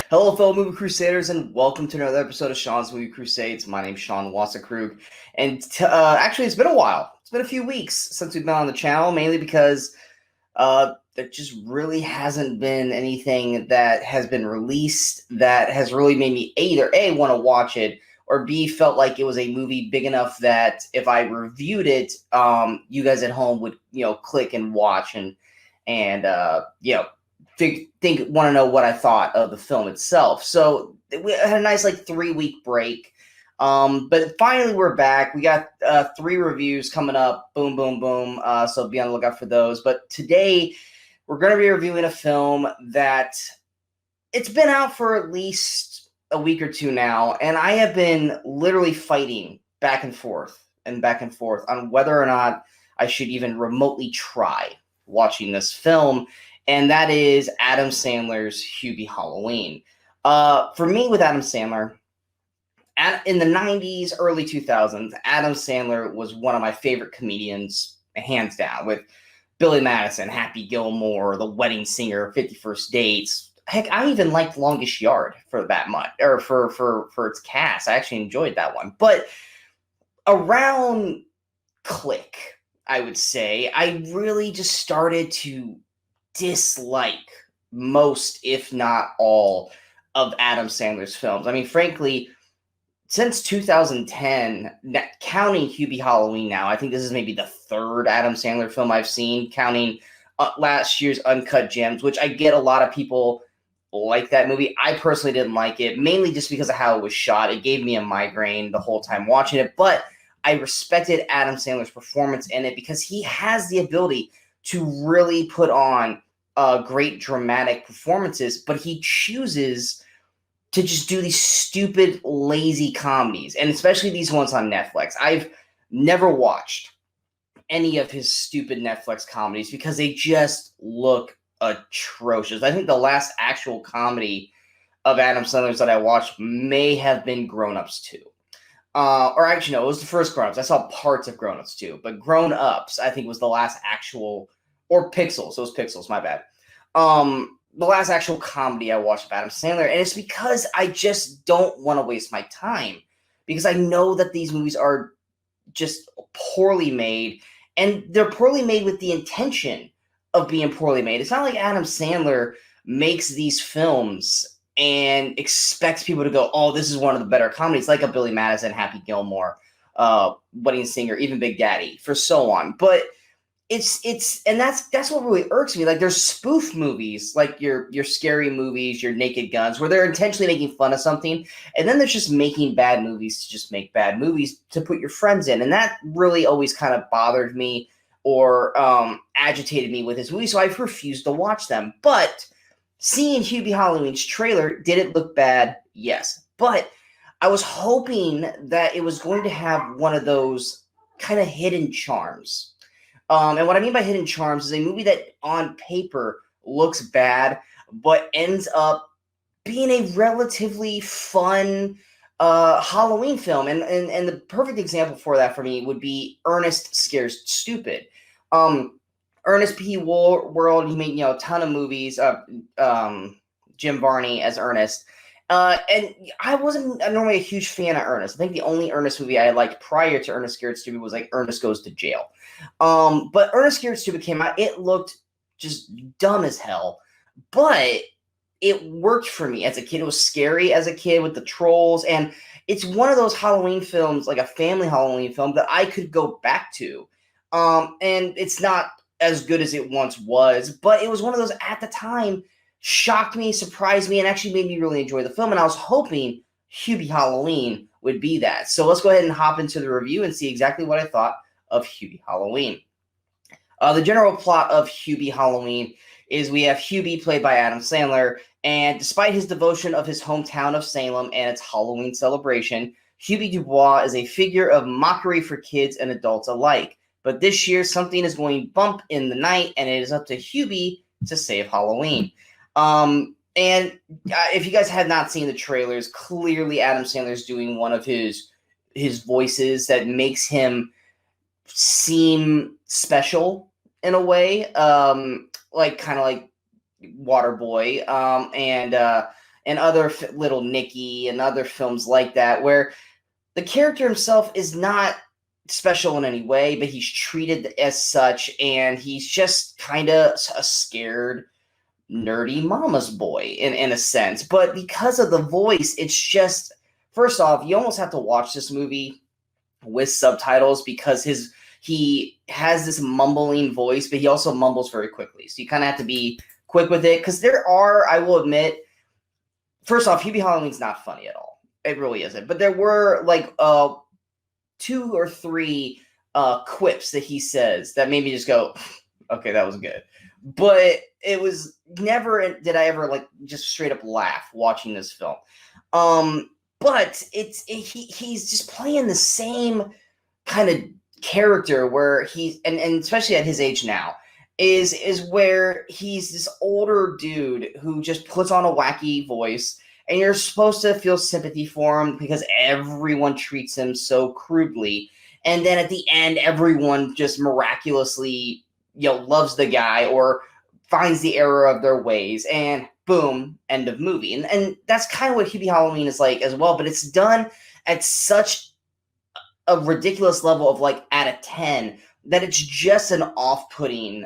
Hello, fellow Movie Crusaders, and welcome to another episode of Sean's Movie Crusades. My name's Sean Wasserkrug, and actually, it's been a while. It's been a few weeks since we've been on the channel, mainly because there just really hasn't been anything that has been released that has really made me either A, want to watch it, or B, felt like it was a movie big enough that if I reviewed it, you guys at home would, click and watch and want to know what I thought of the film itself. So we had a nice 3-week break. But finally we're back. We got 3 reviews coming up. Boom, boom, boom. So be on the lookout for those. But today we're going to be reviewing a film that it's been out for at least a week or two now, and I have been literally fighting back and forth on whether or not I should even remotely try watching this film, and that is Adam Sandler's Hubie Halloween. For me, with Adam Sandler, in the 90s, early 2000s, Adam Sandler was one of my favorite comedians, hands down, with Billy Madison, Happy Gilmore, The Wedding Singer, 51st Dates. Heck, I even liked Longest Yard for that much, or for its cast. I actually enjoyed that one. But around Click, I would say, I really just started to dislike most, if not all, of Adam Sandler's films. I mean, frankly, since 2010, counting Hubie Halloween now, I think this is maybe the 3rd Adam Sandler film I've seen, counting last year's Uncut Gems, which I get a lot of people like that movie. I personally didn't like it, mainly just because of how it was shot. It gave me a migraine the whole time watching it, but I respected Adam Sandler's performance in it because he has the ability to really put on great dramatic performances, but he chooses to just do these stupid, lazy comedies, and especially these ones on Netflix. I've never watched any of his stupid Netflix comedies because they just look atrocious. I think the last actual comedy of Adam Sandler's that I watched may have been Grown Ups 2. Or actually, no, it was the first Grown Ups. I saw parts of Grown Ups 2, but Grown Ups, I think, was the last actual, or Pixels. It was Pixels, my bad. The last actual comedy I watched of Adam Sandler, and it's because I just don't want to waste my time, because I know that these movies are just poorly made, and they're poorly made with the intention of being poorly made. It's not like Adam Sandler makes these films and expects people to go, oh, this is one of the better comedies, like a Billy Madison, Happy Gilmore, Wedding Singer, even Big Daddy, for so on. But and that's what really irks me. Like, there's spoof movies, like your scary movies, your Naked Guns, where they're intentionally making fun of something, and then they're just making bad movies to just make bad movies to put your friends in, and that really always kind of bothered me or agitated me with his movies, so I've refused to watch them. But seeing Hubie Halloween's trailer, did it look bad? Yes, but I was hoping that it was going to have one of those kind of hidden charms. And what I mean by hidden charms is a movie that on paper looks bad, but ends up being a relatively fun Halloween film. And the perfect example for that for me would be Ernest Scares Stupid. Ernest P. World, he made a ton of movies. Jim Varney as Ernest. And I wasn't normally a huge fan of Ernest. I think the only Ernest movie I liked prior to Ernest Scared Stupid was Ernest Goes to Jail. But Ernest Scared Stupid came out. It looked just dumb as hell, but it worked for me as a kid. It was scary as a kid with the trolls, and it's one of those Halloween films, like a family Halloween film, that I could go back to. And it's not as good as it once was, but it was one of those, at the time, shocked me, surprised me, and actually made me really enjoy the film. And I was hoping Hubie Halloween would be that. So let's go ahead and hop into the review and see exactly what I thought of Hubie Halloween. The general plot of Hubie Halloween is we have Hubie, played by Adam Sandler, and despite his devotion of his hometown of Salem and its Halloween celebration, Hubie Dubois is a figure of mockery for kids and adults alike. But this year, something is going bump in the night, and it is up to Hubie to save Halloween. And if you guys have not seen the trailers, clearly Adam Sandler's doing one of his voices that makes him seem special in a way, kind of like Waterboy, and other Little Nicky and other films like that, where the character himself is not special in any way, but he's treated as such, and he's just kind of a scared, nerdy mama's boy in a sense. But because of the voice, it's just, first off, you almost have to watch this movie with subtitles because he has this mumbling voice, but he also mumbles very quickly. So you kind of have to be quick with it, because there are, I will admit, first off, Hubie Halloween's not funny at all. It really isn't. But there were like 2 or 3 quips that he says that made me just go, okay, that was good. But it was never did I ever like just straight up laugh watching this film. But he's just playing the same kind of character where he's and especially at his age now is where he's this older dude who just puts on a wacky voice, and you're supposed to feel sympathy for him because everyone treats him so crudely. And then at the end, everyone just miraculously, loves the guy or finds the error of their ways, and boom, end of movie. And that's kind of what Hubie Halloween is like as well, but it's done at such a ridiculous level of like out of 10 that it's just an off-putting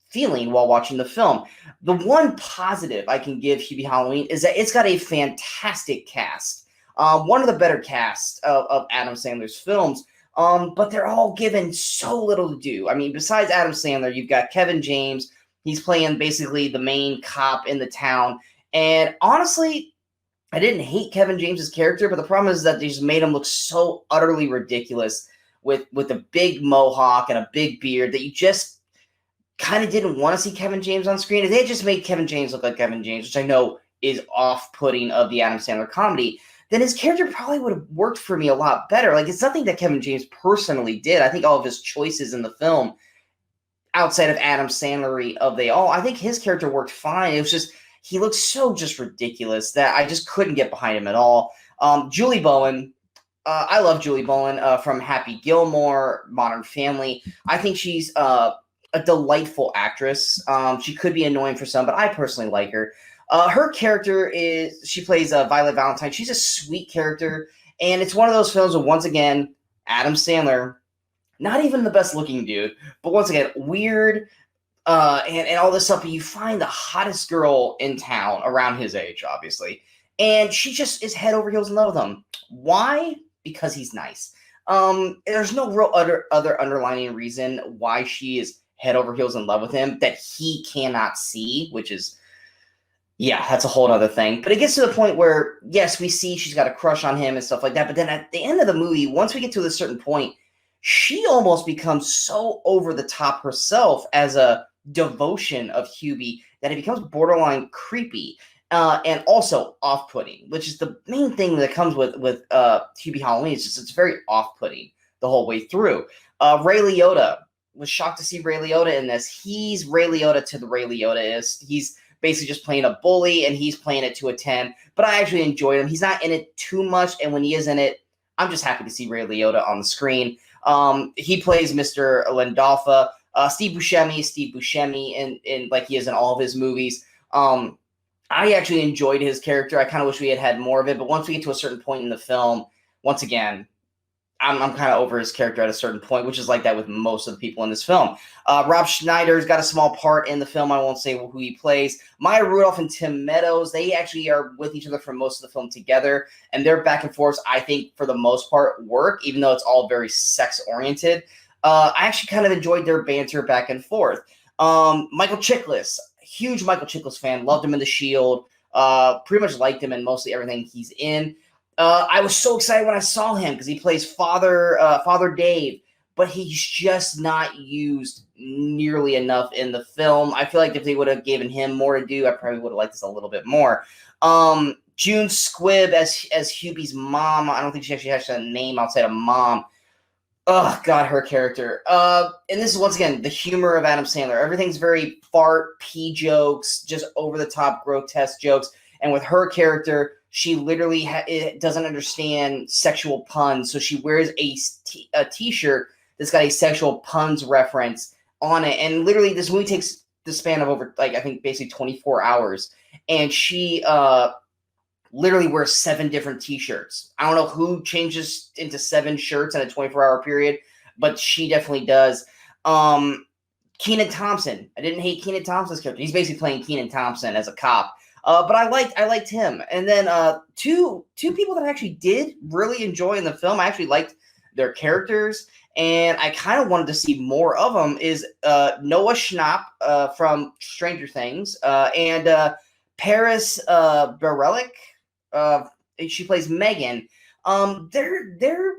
feeling while watching the film. The one positive I can give Hubie Halloween is that it's got a fantastic cast. One of the better casts of Adam Sandler's films, but they're all given so little to do. I mean, besides Adam Sandler, you've got Kevin James. He's playing basically the main cop in the town. And honestly, I didn't hate Kevin James's character, but the problem is that they just made him look so utterly ridiculous with a big mohawk and a big beard that you just kind of didn't want to see Kevin James on screen. If they had just made Kevin James look like Kevin James, which I know is off-putting of the Adam Sandler comedy, then his character probably would have worked for me a lot better. Like, it's nothing that Kevin James personally did. I think all of his choices in the film, outside of Adam Sandler of they all, I think his character worked fine. It was just, he looked so just ridiculous that I just couldn't get behind him at all. Julie Bowen, I love Julie Bowen from Happy Gilmore, Modern Family. I think she's a delightful actress. She could be annoying for some, but I personally like her. Her character she plays Violet Valentine. She's a sweet character, and it's one of those films where, once again, Adam Sandler, not even the best looking dude, but once again, weird and all this stuff, but you find the hottest girl in town around his age, obviously, and she just is head over heels in love with him. Why? Because he's nice. There's no real other underlying reason why she is head over heels in love with him that he cannot see, which is, yeah, that's a whole other thing. But it gets to the point where, yes, we see she's got a crush on him and stuff like that, but then at the end of the movie, once we get to a certain point, she almost becomes so over the top herself as a devotion of Hubie that it becomes borderline creepy and also off-putting, which is the main thing that comes with Hubie Halloween. It's very off-putting the whole way through. Ray Liotta, was shocked to see Ray Liotta in this. He's Ray Liotta to the Ray Liotta is. He's basically just playing a bully, and he's playing it to a 10. But I actually enjoyed him. He's not in it too much, and when he is in it, I'm just happy to see Ray Liotta on the screen. He plays Mr. Landolpha. Steve Buscemi, and like he is in all of his movies. I actually enjoyed his character. I kind of wish we had more of it, but once we get to a certain point in the film, once again, I'm kind of over his character at a certain point, which is like that with most of the people in this film. Rob Schneider's got a small part in the film. I won't say who he plays. Maya Rudolph and Tim Meadows, they actually are with each other for most of the film together, and their back and forth, I think, for the most part, work, even though it's all very sex-oriented. I actually kind of enjoyed their banter back and forth. Michael Chiklis, huge Michael Chiklis fan, loved him in The Shield, pretty much liked him in mostly everything he's in. I was so excited when I saw him because he plays Father Dave, but he's just not used nearly enough in the film. I feel like if they would have given him more to do, I probably would have liked this a little bit more. June Squibb as Hubie's mom. I don't think she actually has a name outside of mom. Oh, God, her character. And this is, once again, the humor of Adam Sandler. Everything's very fart, pee jokes, just over-the-top, grotesque jokes. And with her character, she literally doesn't understand sexual puns, so she wears a T-shirt that's got a sexual puns reference on it. And literally, this movie takes the span of over, like, I think, basically 24 hours. And she literally wears 7 different t-shirts. I don't know who changes into 7 shirts in a 24-hour period, but she definitely does. Kenan Thompson. I didn't hate Kenan Thompson's character. He's basically playing Kenan Thompson as a cop. But I liked him. And then two people that I actually did really enjoy in the film. I actually liked their characters, and I kind of wanted to see more of them. Is Noah Schnapp from Stranger Things, and Paris Bareilles. She plays Megan. They're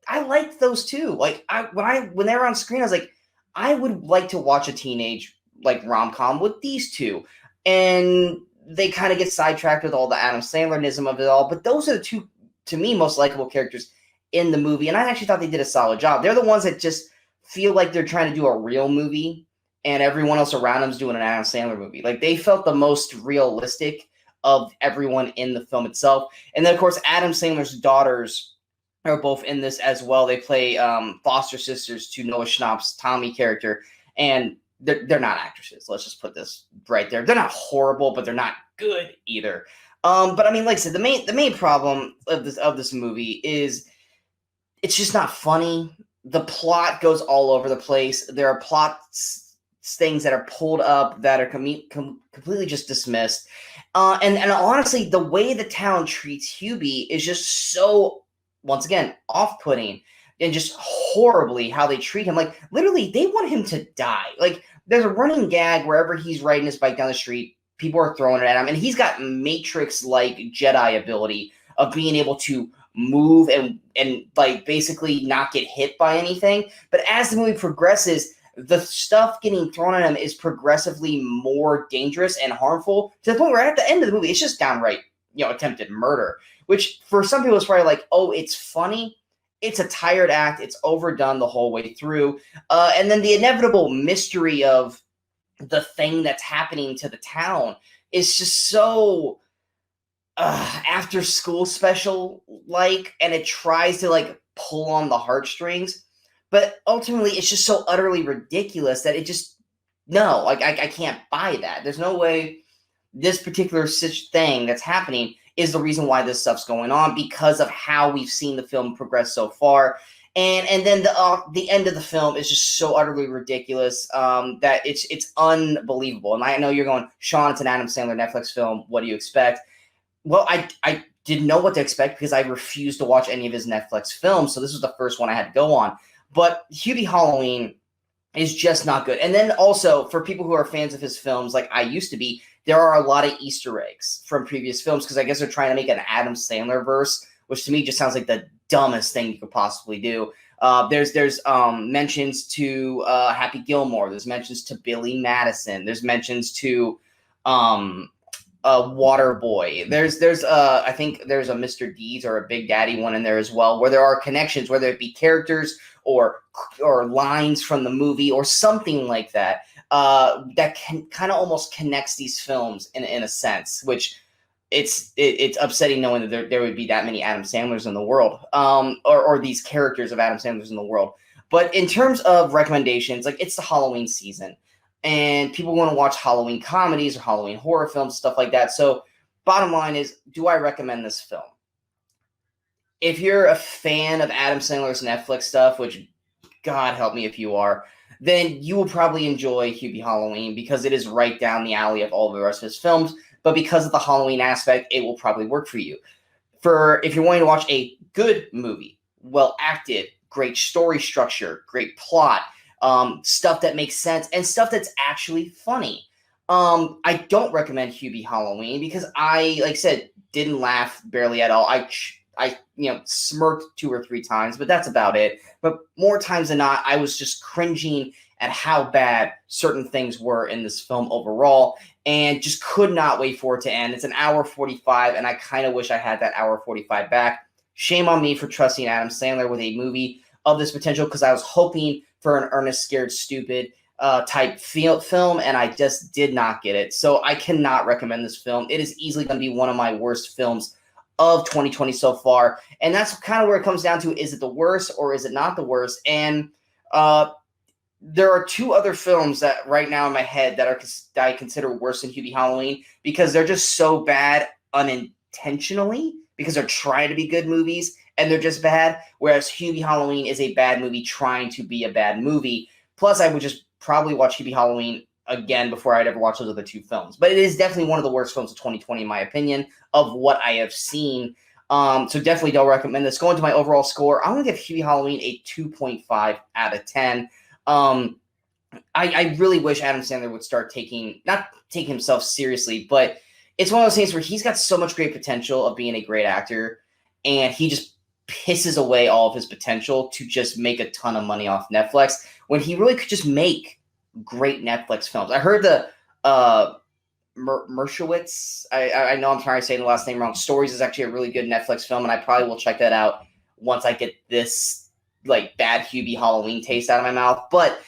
I liked those two. Like when they were on screen, I was like, I would like to watch a teenage like rom-com with these two. And they kind of get sidetracked with all the Adam Sandler-nism of it all. But those are the two, to me, most likable characters in the movie. And I actually thought they did a solid job. They're the ones that just feel like they're trying to do a real movie, and everyone else around them is doing an Adam Sandler movie. Like, they felt the most realistic of everyone in the film itself. And then, of course, Adam Sandler's daughters are both in this as well. They play foster sisters to Noah Schnapp's Tommy character, and they're not actresses. Let's just put this right there. They're not horrible, but they're not good either. But I mean, like I said, the main problem of this movie is it's just not funny. The plot goes all over the place. There are things that are pulled up that are completely just dismissed. And honestly, the way the town treats Hubie is just so, once again, off-putting, and just horribly how they treat him. Like, literally, they want him to die. Like, there's a running gag wherever he's riding his bike down the street, people are throwing it at him, and he's got Matrix-like Jedi ability of being able to move and like basically not get hit by anything. But as the movie progresses, the stuff getting thrown at him is progressively more dangerous and harmful, to the point where at the end of the movie, it's just downright, attempted murder. Which for some people is probably like, oh, it's funny. It's a tired act. It's overdone the whole way through. And then the inevitable mystery of the thing that's happening to the town is just so after school special like, and it tries to like pull on the heartstrings, but ultimately it's just so utterly ridiculous that it just, no, like I can't buy that. There's no way this particular thing that's happening is the reason why this stuff's going on, because of how we've seen the film progress so far. And then the end of the film is just so utterly ridiculous that it's unbelievable. And I know you're going, Sean, it's an Adam Sandler Netflix film. What do you expect? Well, I didn't know what to expect because I refused to watch any of his Netflix films. So this was the first one I had to go on. But Hubie Halloween is just not good. And then also, for people who are fans of his films, like I used to be, there are a lot of Easter eggs from previous films, because I guess they're trying to make an Adam Sandler verse, which to me just sounds like the dumbest thing you could possibly do. There's mentions to Happy Gilmore. There's mentions to Billy Madison. There's mentions to Waterboy. There's I think there's a Mr. Deeds or a Big Daddy one in there as well, where there are connections, whether it be characters or lines from the movie or something like that, that can kind of almost connects these films in a sense, which it's upsetting knowing that there would be that many Adam Sandlers in the world, or these characters of Adam Sandlers in the world. But in terms of recommendations, like, it's the Halloween season, and people want to watch Halloween comedies or Halloween horror films, stuff like that. So bottom line is, do I recommend this film? If you're a fan of Adam Sandler's Netflix stuff, which God help me if you are, then you will probably enjoy Hubie Halloween, because it is right down the alley of all the rest of his films. But because of the Halloween aspect, it will probably work for you. If you're wanting to watch a good movie, well acted, great story structure, great plot, stuff that makes sense, and stuff that's actually funny, I don't recommend Hubie Halloween, because I, like I said, didn't laugh barely at all. I smirked 2 or 3 times, but that's about it. But more times than not, I was just cringing at how bad certain things were in this film overall, and just could not wait for it to end. It's an hour 45, and I kind of wish I had that hour 45 back. Shame on me for trusting Adam Sandler with a movie of this potential, because I was hoping for an Ernest Scared Stupid type film, and I just did not get it. So I cannot recommend this film. It is easily going to be one of my worst films of 2020 so far, and that's kind of where it comes down to: is it the worst or is it not the worst? And there are 2 other films that right now in my head that I consider worse than Hubie Halloween, because they're just so bad intentionally because they're trying to be good movies and they're just bad, whereas Hubie Halloween is a bad movie trying to be a bad movie. Plus, I would just probably watch Hubie Halloween again before I'd ever watch those other two films. But it is definitely one of the worst films of 2020, in my opinion, of what I have seen. So definitely don't recommend this. Going to my overall score, I'm going to give Hubie Halloween a 2.5 out of 10. I really wish Adam Sandler would start not taking himself seriously, but it's one of those things where he's got so much great potential of being a great actor, and he just pisses away all of his potential to just make a ton of money off Netflix when he really could just make great Netflix films. I heard the Mershowitz, I know I'm trying to say the last name wrong. Stories is actually a really good Netflix film, and I probably will check that out once I get this like bad Hubie Halloween taste out of my mouth. But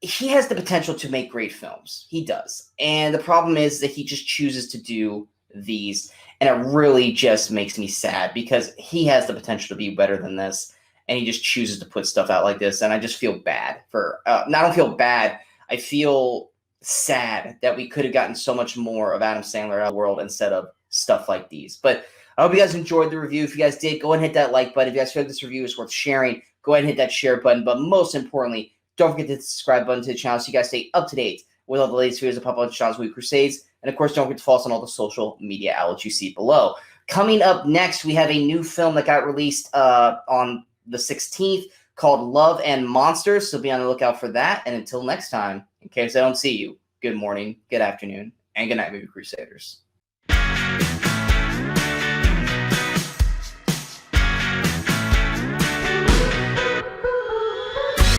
he has the potential to make great films. He does. And the problem is that he just chooses to do these. And it really just makes me sad because he has the potential to be better than this. And he just chooses to put stuff out like this. And I just feel bad for, I don't feel bad. I feel sad that we could have gotten so much more of Adam Sandler out of the world instead of stuff like these. But I hope you guys enjoyed the review. If you guys did, go ahead and hit that like button. If you guys feel like this review is worth sharing, go ahead and hit that share button. But most importantly, don't forget to hit the subscribe button to the channel so you guys stay up to date with all the latest videos that pop up on Sean's Movie Crusades. And of course, don't forget to follow us on all the social media outlets you see below. Coming up next, we have a new film that got released on the 16th called Love and Monsters. So be on the lookout for that. And until next time, in case I don't see you, good morning, good afternoon, and good night, Movie Crusaders.